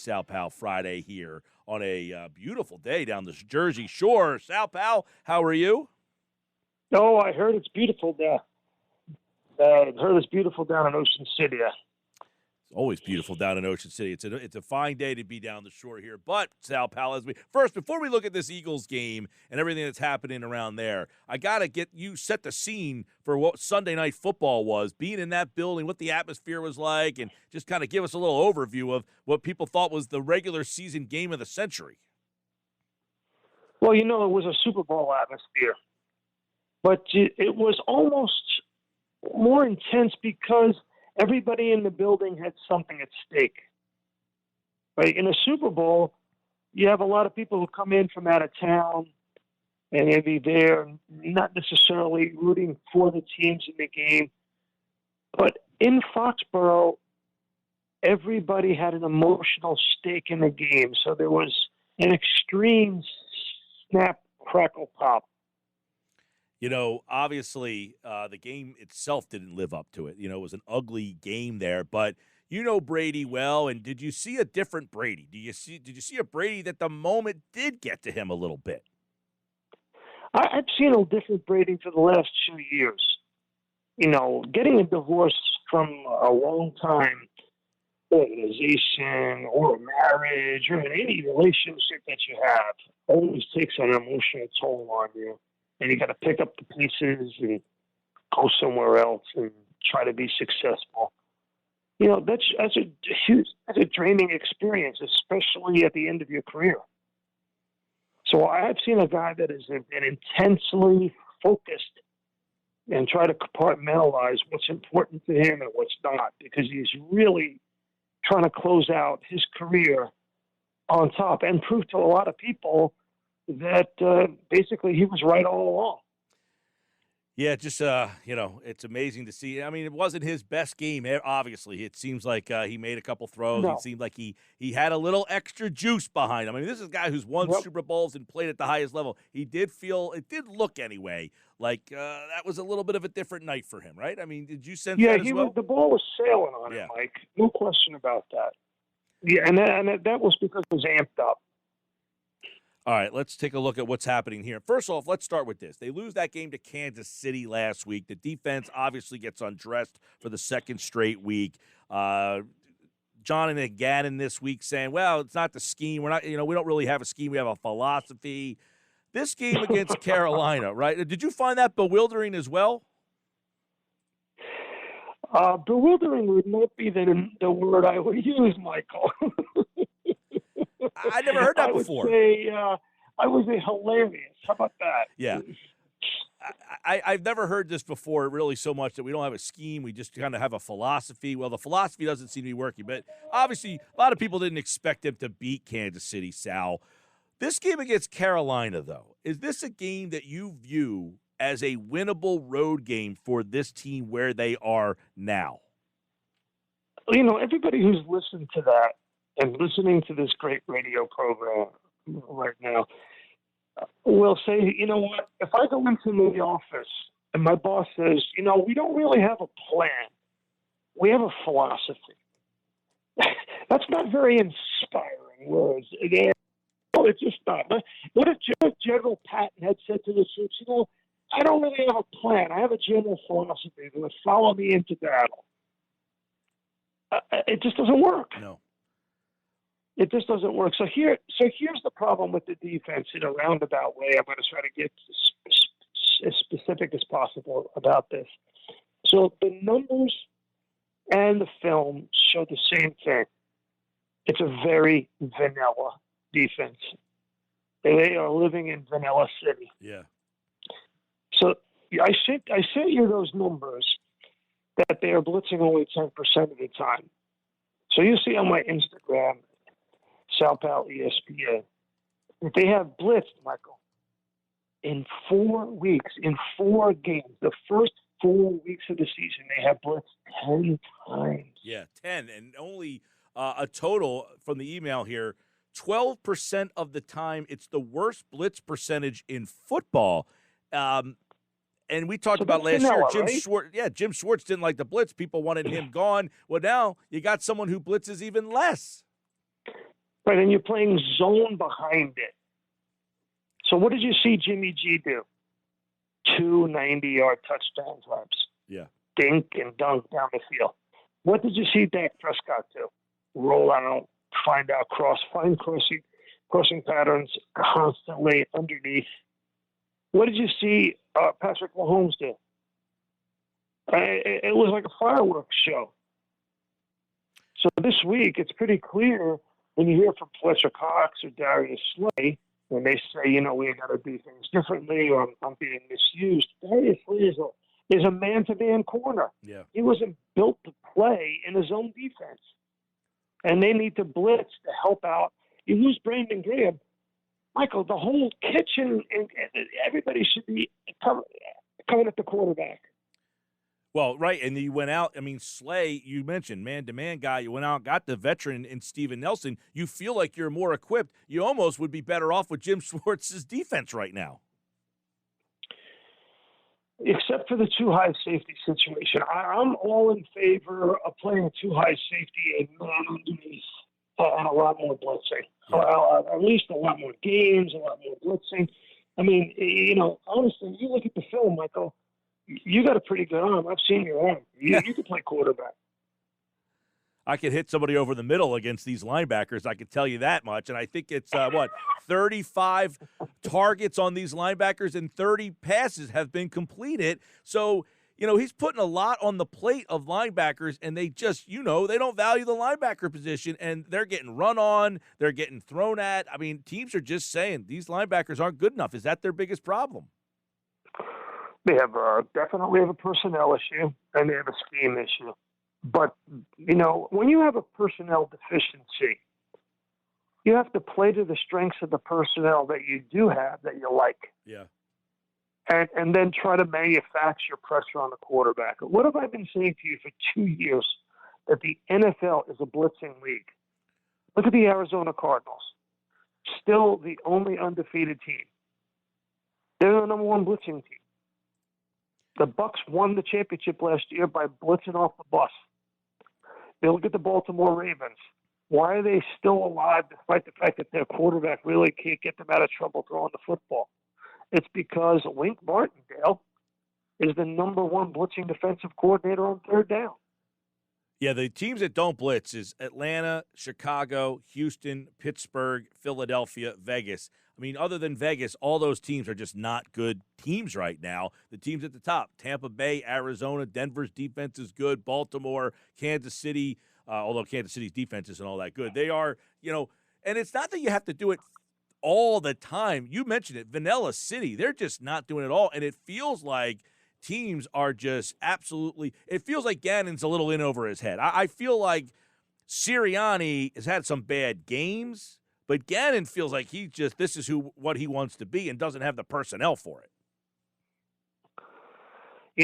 Sal Pal Friday here on a beautiful day down the Jersey Shore. Sal Pal, how are you? Oh, I heard it's beautiful there. I heard it's beautiful down in Ocean City. It's always beautiful down in Ocean City. It's a fine day to be down the shore here. But, Sal Pal, before we look at this Eagles game and everything that's happening around there, I got to get you set the scene for what Sunday Night Football was, being in that building, what the atmosphere was like, and just kind of give us a little overview of what people thought was the regular season game of the century. Well, it was a Super Bowl atmosphere. But it was almost more intense because everybody in the building had something at stake. Right? In a Super Bowl, you have a lot of people who come in from out of town, and they'll be there, not necessarily rooting for the teams in the game. But in Foxborough, everybody had an emotional stake in the game. So there was an extreme snap, crackle, pop. Obviously, the game itself didn't live up to it. It was an ugly game there, but Brady well. And did you see a different Brady? Did you see a Brady that the moment did get to him a little bit? I've seen a different Brady for the last 2 years. Getting a divorce from a long-time organization or marriage or any relationship that you have always takes an emotional toll on you. And you got to pick up the pieces and go somewhere else and try to be successful. That's a draining experience, especially at the end of your career. So I've seen a guy that is intensely focused and try to compartmentalize what's important to him and what's not, because he's really trying to close out his career on top and prove to a lot of people that basically he was right all along. Yeah, just, it's amazing to see. I mean, it wasn't his best game, obviously. It seems like he made a couple throws. No. It seemed like he had a little extra juice behind him. I mean, this is a guy who's won Super Bowls and played at the highest level. It did look anyway, like that was a little bit of a different night for him, right? I mean, did you sense that as well? The ball was sailing on him, Mike. No question about that. Yeah, and that was because he was amped up. All right, let's take a look at what's happening here. First off, let's start with this. They lose that game to Kansas City last week. The defense obviously gets undressed for the second straight week. John and Gannon this week saying, well, it's not the scheme. We don't really have a scheme. We have a philosophy. This game against Carolina, right? Did you find that bewildering as well? Bewildering would not be the word I would use, Michael. I never heard that before. I would say hilarious. How about that? Yeah. I've never heard this before really so much that we don't have a scheme. We just kind of have a philosophy. Well, the philosophy doesn't seem to be working. But obviously, a lot of people didn't expect them to beat Kansas City, Sal. This game against Carolina, though, is this a game that you view as a winnable road game for this team where they are now? Everybody who's listened to that and listening to this great radio program right now will say, you know what, if I go into the office and my boss says, we don't really have a plan, we have a philosophy. That's not very inspiring words. It's just not. What if General Patton had said to the troops, I don't really have a plan. I have a general philosophy that would follow me into battle. It just doesn't work. No. It just doesn't work. So here's the problem with the defense in a roundabout way. I'm going to try to get as specific as possible about this. So the numbers and the film show the same thing. It's a very vanilla defense. They are living in vanilla city. Yeah. So I sent you those numbers that they are blitzing only 10% of the time. So you see on my Instagram, Sal Pal ESPN, that they have blitzed, Michael, in 4 weeks, in 4 games. The first 4 weeks of the season, they have blitzed 10 times. Yeah, 10, and only a total from the email here, 12% of the time. It's the worst blitz percentage in football. And we talked about last year, Jim Schwartz. Yeah, Jim Schwartz didn't like the blitz. People wanted him gone. Well, now you got someone who blitzes even less. Right, and you're playing zone behind it. So what did you see Jimmy G do? 2 90-yard touchdown drives. Yeah. Dink and dunk down the field. What did you see Dak Prescott do? Roll out, find crossing patterns constantly underneath. What did you see Patrick Mahomes do? It was like a fireworks show. So this week, it's pretty clear when you hear from Fletcher Cox or Darius Slay, when they say, we got to do things differently or I'm being misused. Darius Slay is a man-to-man corner. Yeah. He wasn't built to play in his own defense. And they need to blitz to help out. You lose Brandon Graham. Michael, the whole kitchen and everybody should be coming at the quarterback. Well, right, and you went out. I mean, Slay, you mentioned man-to-man guy. You went out, got the veteran in Steven Nelson. You feel like you're more equipped. You almost would be better off with Jim Schwartz's defense right now. Except for the too high safety situation. I'm all in favor of playing too high safety and man underneath and a lot more blitzing. Yeah. At least a lot more games, a lot more blitzing. I mean, honestly, you look at the film, Michael, you got a pretty good arm. I've seen your arm. You can play quarterback. I could hit somebody over the middle against these linebackers. I could tell you that much. And I think it's, 35 targets on these linebackers and 30 passes have been completed. So, he's putting a lot on the plate of linebackers, and they just, they don't value the linebacker position, and they're getting run on. They're getting thrown at. I mean, teams are just saying these linebackers aren't good enough. Is that their biggest problem? They have definitely have a personnel issue, and they have a scheme issue. But, when you have a personnel deficiency, you have to play to the strengths of the personnel that you do have that you like. Yeah. And then try to manufacture pressure on the quarterback. What have I been saying to you for 2 years? That the NFL is a blitzing league. Look at the Arizona Cardinals. Still the only undefeated team. They're the number one blitzing team. The Bucks won the championship last year by blitzing off the bus. They look at the Baltimore Ravens. Why are they still alive despite the fact that their quarterback really can't get them out of trouble throwing the football? It's because Wink Martindale is the number one blitzing defensive coordinator on third down. Yeah, the teams that don't blitz is Atlanta, Chicago, Houston, Pittsburgh, Philadelphia, Vegas. I mean, other than Vegas, all those teams are just not good teams right now. The teams at the top, Tampa Bay, Arizona, Denver's defense is good, Baltimore, Kansas City, although Kansas City's defense isn't all that good. They are, and it's not that you have to do it all the time. You mentioned it, Vanilla City, they're just not doing it all, and it feels like teams are just absolutely – it feels like Gannon's a little in over his head. I feel like Sirianni has had some bad games, but Gannon feels like this is what he wants to be and doesn't have the personnel for it.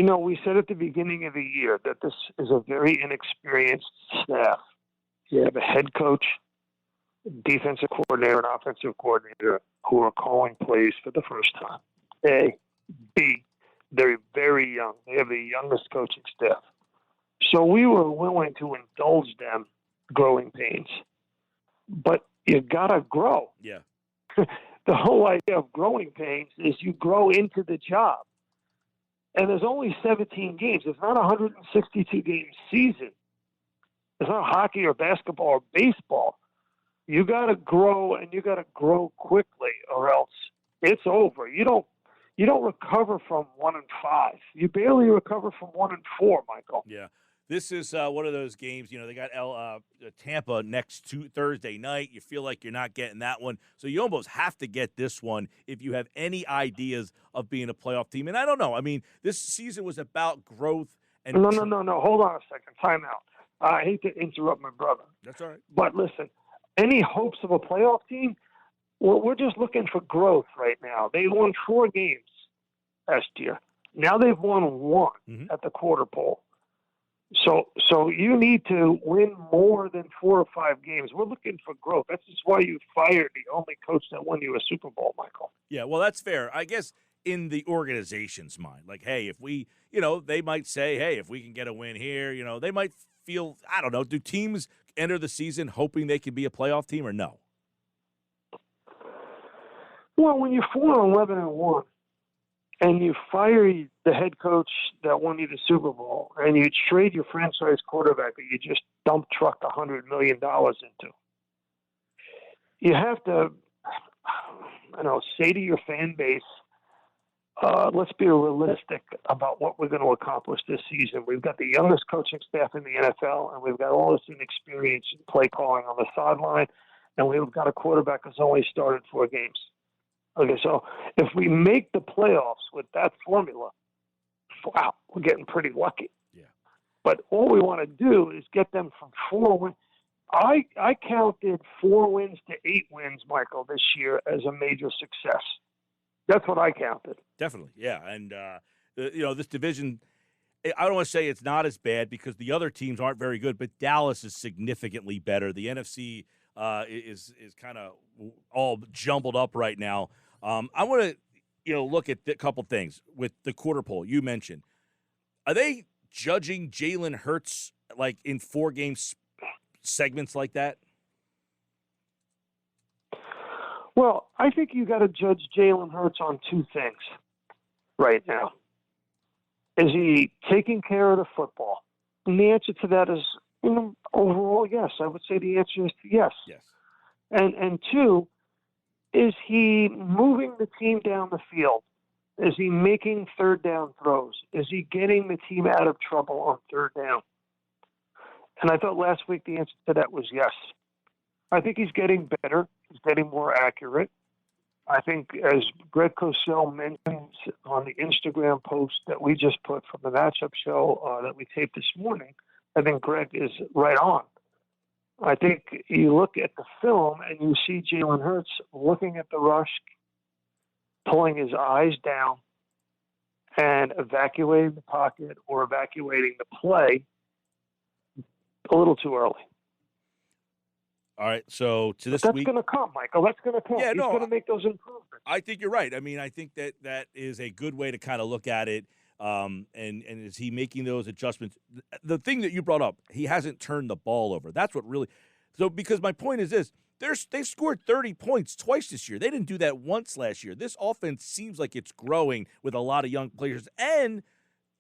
We said at the beginning of the year that this is a very inexperienced staff. You have a head coach, defensive coordinator, and offensive coordinator who are calling plays for the first time. A. B. They're very young. They have the youngest coaching staff. So we were willing to indulge them growing pains. But you got to grow. Yeah. The whole idea of growing pains is you grow into the job. And there's only 17 games. It's not a 162-game season. It's not hockey or basketball or baseball. You got to grow, and you got to grow quickly, or else it's over. You don't recover from 1-5. You barely recover from 1-4, Michael. Yeah. This is one of those games, they got Tampa next Thursday night. You feel like you're not getting that one. So you almost have to get this one if you have any ideas of being a playoff team. And I don't know. I mean, this season was about growth. And No. Hold on a second. Time out. I hate to interrupt my brother. That's all right. But listen, any hopes of a playoff team, we're just looking for growth right now. They won 4 games last year. Now they've won 1 at the quarter pole. So you need to win more than 4 or 5 games. We're looking for growth. That's just why you fired the only coach that won you a Super Bowl, Michael. Yeah, well, that's fair. I guess in the organization's mind, like, hey, if we, they might say, hey, if we can get a win here, they might feel, I don't know, do teams enter the season hoping they can be a playoff team or no? Well, when you're 4-11-1, and you fire the head coach that won you the Super Bowl, and you trade your franchise quarterback that you just dump trucked $100 million into, you have to, say to your fan base, let's be realistic about what we're going to accomplish this season. We've got the youngest coaching staff in the NFL, and we've got all this inexperience in play calling on the sideline, and we've got a quarterback that's only started 4 games. Okay, so if we make the playoffs with that formula, wow, we're getting pretty lucky. Yeah. But all we want to do is get them from 4 wins. I counted 4 wins to 8 wins, Michael, this year as a major success. That's what I counted. Definitely, yeah. And, this division, I don't want to say it's not as bad because the other teams aren't very good, but Dallas is significantly better. The NFC is kind of all jumbled up right now. I want to, look at a couple things with the quarter poll you mentioned. Are they judging Jalen Hurts like in 4-game segments like that? Well, I think you got to judge Jalen Hurts on 2 things right now. Is he taking care of the football? And the answer to that is, overall, yes. I would say the answer is yes. Yes. And 2, is he moving the team down the field? Is he making third down throws? Is he getting the team out of trouble on third down? And I thought last week the answer to that was yes. I think he's getting better. He's getting more accurate. I think, as Greg Cosell mentioned on the Instagram post that we just put from the matchup show that we taped this morning, I think Greg is right on. I think you look at the film and you see Jalen Hurts looking at the rush, pulling his eyes down, and evacuating the pocket or evacuating the play a little too early. All right, so to this That's week, going to come, Michael. That's going to come. Yeah, He's going to make those improvements. I think you're right. I mean, I think that is a good way to kind of look at it. And is he making those adjustments? The thing that you brought up, he hasn't turned the ball over. That's what really – so because my point is this, they've scored 30 points twice this year. They didn't do that once last year. This offense seems like it's growing with a lot of young players. And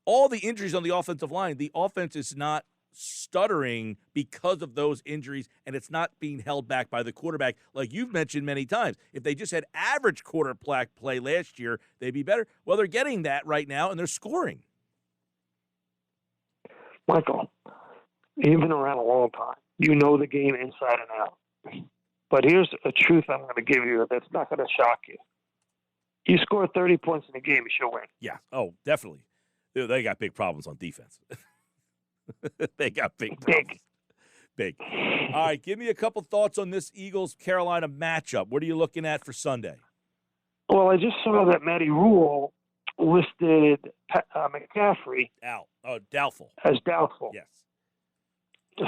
all the injuries on the offensive line, the offense is not stuttering because of those injuries, and it's not being held back by the quarterback like you've mentioned many times. If they just had average quarterback play last year, they'd be better. Well, they're getting that right now, and they're scoring. Michael, you've been around a long time. You know the game inside and out. But here's a truth I'm going to give you that's not going to shock you. You score 30 points in a game, you should win. Yeah. Oh, definitely. They got big problems on defense. They got big problems. Big. All right, give me a couple thoughts on this Eagles-Carolina matchup. What are you looking at for Sunday? Well, I just saw that Matty Rule listed McCaffrey doubtful. As doubtful. Yes.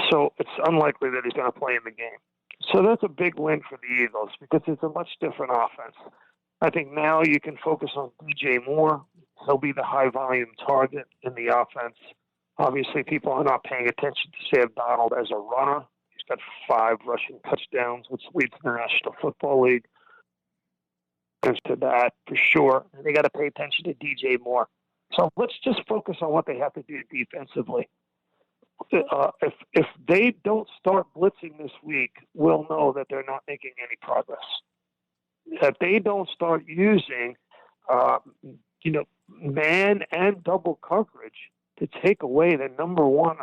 So it's unlikely that he's going to play in the game. So that's a big win for the Eagles because it's a much different offense. I think now you can focus on DJ Moore. He'll be the high-volume target in the offense. Obviously, people are not paying attention to Sam Donald as a runner. He's got 5 rushing touchdowns, which leads the National Football League. To that, for sure. And they got to pay attention to DJ Moore. So let's just focus on what they have to do defensively. If they don't start blitzing this week, we'll know that they're not making any progress. If they don't start using, man and double coverage to take away the number one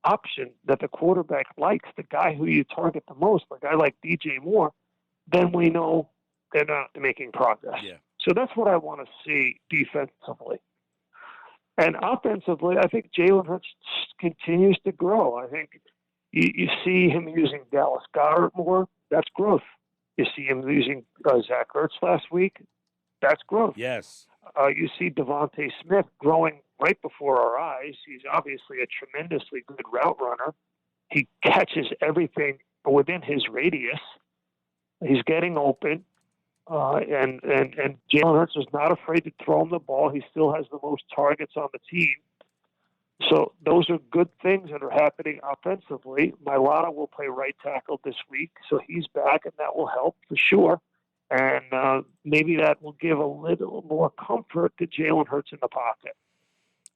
option that the quarterback likes, the guy who you target the most, a guy like DJ Moore, then we know they're not making progress. Yeah. So that's what I want to see defensively. And offensively, I think Jalen Hurts continues to grow. I think you see him using Dallas Goedert more. That's growth. You see him using Zach Ertz last week. That's growth. Yes. You see Devontae Smith growing right before our eyes. He's obviously a tremendously good route runner. He catches everything within his radius. He's getting open. And Jalen Hurts is not afraid to throw him the ball. He still has the most targets on the team. So those are good things that are happening offensively. Mailata will play right tackle this week, so he's back, and that will help for sure. And maybe that will give a little more comfort to Jalen Hurts in the pocket.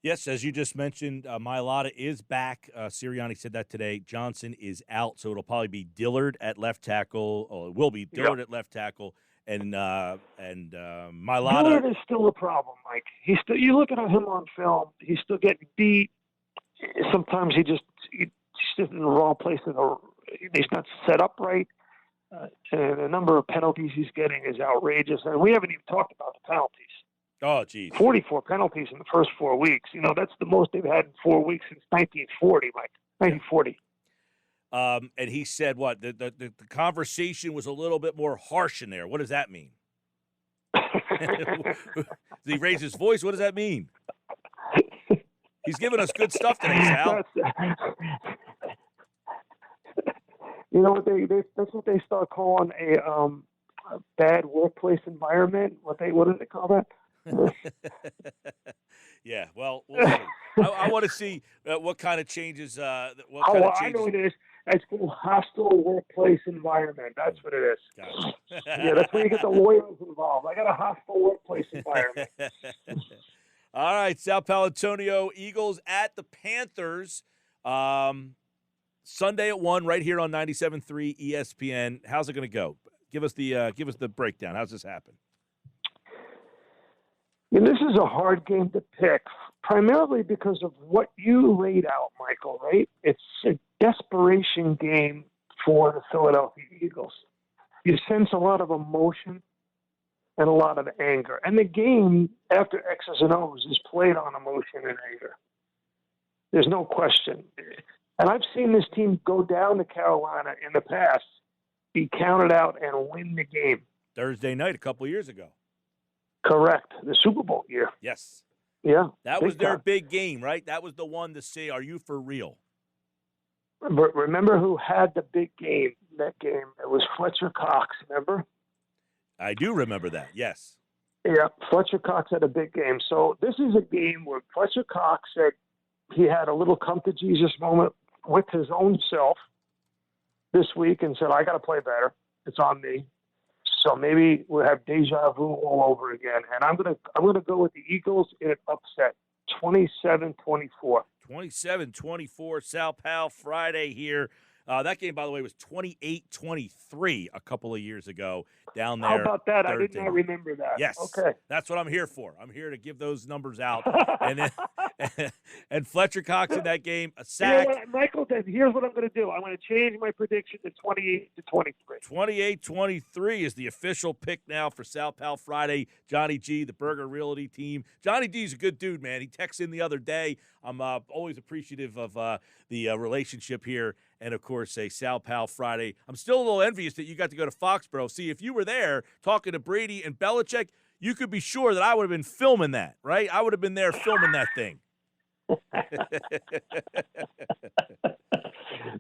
Yes, as you just mentioned, Mailata is back. Sirianni said that today. Johnson is out, so it'll probably be Dillard at left tackle. Oh, it will be Dillard at left tackle, and Mailata. Dillard is still a problem, Mike. He's still. You look at him on film. He's still getting beat. Sometimes he's just in the wrong place. He's not set up right. And the number of penalties he's getting is outrageous. And we haven't even talked about the penalties. Oh, geez. 44 penalties in the first 4 weeks. That's the most they've had in 4 weeks since 1940, Mike. 1940. And he said what? The conversation was a little bit more harsh in there. What does that mean? Did he raise his voice? What does that mean? He's giving us good stuff today, Sal. That's what they start calling a bad workplace environment. What do they call that? Yeah, well, I want to see what kind of changes. I know it is. It's called hostile workplace environment. That's what it is. Yeah, that's where you get the lawyers involved. I got a hostile workplace environment. All right, Sal Paolantonio, Eagles at the Panthers. Sunday at 1 right here on 97.3 ESPN. How's it going to go? Give us the breakdown. How's this happen? And this is a hard game to pick, primarily because of what you laid out, Michael, right? It's a desperation game for the Philadelphia Eagles. You sense a lot of emotion and a lot of anger. And the game, after X's and O's, is played on emotion and anger. There's no question. And I've seen this team go down to Carolina in the past, be counted out, and win the game. Thursday night a couple of years ago. Correct. The Super Bowl year. Yes. Yeah. That was their big game, right? That was the one to say, are you for real? Remember who had the big game that game? It was Fletcher Cox, remember? I do remember that, yes. Yeah, Fletcher Cox had a big game. So this is a game where Fletcher Cox said he had a little come-to-Jesus moment with his own self this week and said, I got to play better. It's on me. So maybe we'll have deja vu all over again. And I'm gonna go with the Eagles in an upset, 27-24. 27-24, Sal Pal Friday here. That game, by the way, was 28-23 a couple of years ago down there. How about that? I did Thursday. not remember that. Yes. Okay. That's what I'm here for. I'm here to give those numbers out. And Fletcher Cox in that game, a sack. You know what, Michael, here's what I'm going to do. I'm going to change my prediction to 28-23. 28-23 is the official pick now for Sal Pal Friday. Johnny G, the Burger Realty team. Johnny G's a good dude, man. He texted in the other day. I'm always appreciative of the relationship here. And, of course, a Sal Pal Friday. I'm still a little envious that you got to go to Foxborough. See, if you were there talking to Brady and Belichick, you could be sure that I would have been filming that, right? I would have been there filming that thing.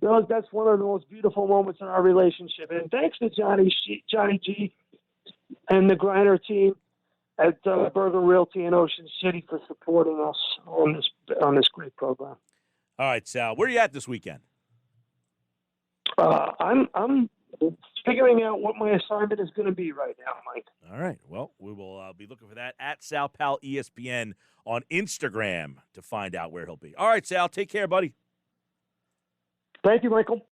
That's one of the most beautiful moments in our relationship. And thanks to Johnny G and the Griner team at Burger Realty in Ocean City for supporting us on this great program. All right, Sal, where are you at this weekend? I'm figuring out what my assignment is going to be right now, Mike. All right. Well, we will be looking for that at Sal Pal ESPN on Instagram to find out where he'll be. All right, Sal, take care, buddy. Thank you, Michael.